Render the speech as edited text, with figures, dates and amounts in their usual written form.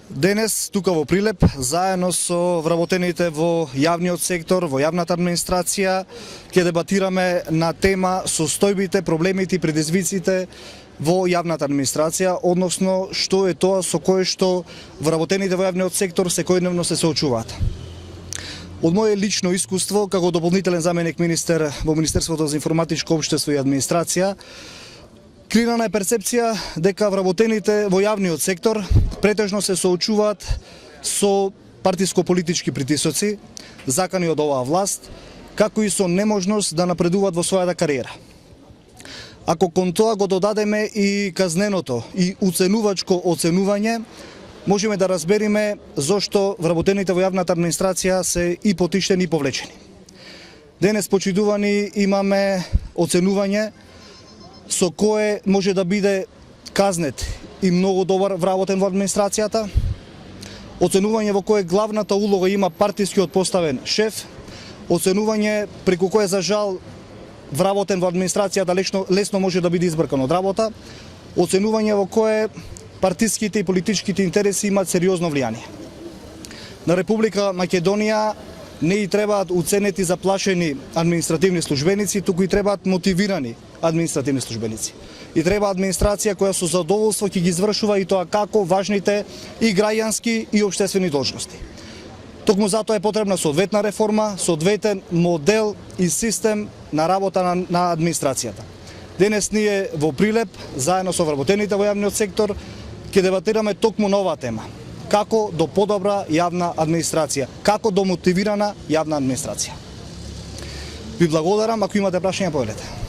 Денес, тука во Прилеп, заедно со вработените во јавниот сектор, во јавната администрација, ќе дебатираме на тема состојбите, проблемите и предизвиците во јавната администрација, односно што е тоа со кое што вработените во јавниот сектор секојдневно се соочуваат. Од моје лично искуство, како дополнителен заменик министер во Министерството за информатичко општество и администрација, креирана е перцепција дека вработените во јавниот сектор претежно се соочуваат со партиско-политички притисоци, закани од оваа власт, како и со неможност да напредуваат во својата кариера. Ако кон тоа го додадеме и казненото и уценувачко оценување, можеме да разбериме зошто вработените во јавната администрација се и потиштени и повлечени. Денес, почитувани, имаме оценување со кое може да биде казнет и многу добар вработен во администрацијата, оценување во кое главната улога има партискиот поставен шеф, оценување преку кое за жал вработен во администрацијата лесно може да биде избркан од работа, оценување во кое партиските и политичките интереси имаат сериозно влијание. На Република Македонија не и требаат уценети заплашени административни службеници, туку и требаат мотивирани административни службеници. И треба администрација која со задоволство ќе ги извршува и тоа како важните и граѓански и општествени должности. Токму затоа е потребна соодветна реформа, соодветен модел и систем на работа на администрацијата. Денес ние во Прилеп, заедно со вработените во јавниот сектор, ќе дебатираме токму на оваа тема. Како до подобра јавна администрација, како до мотивирана јавна администрација. Ви благодарам, ако имате прашања, повелете.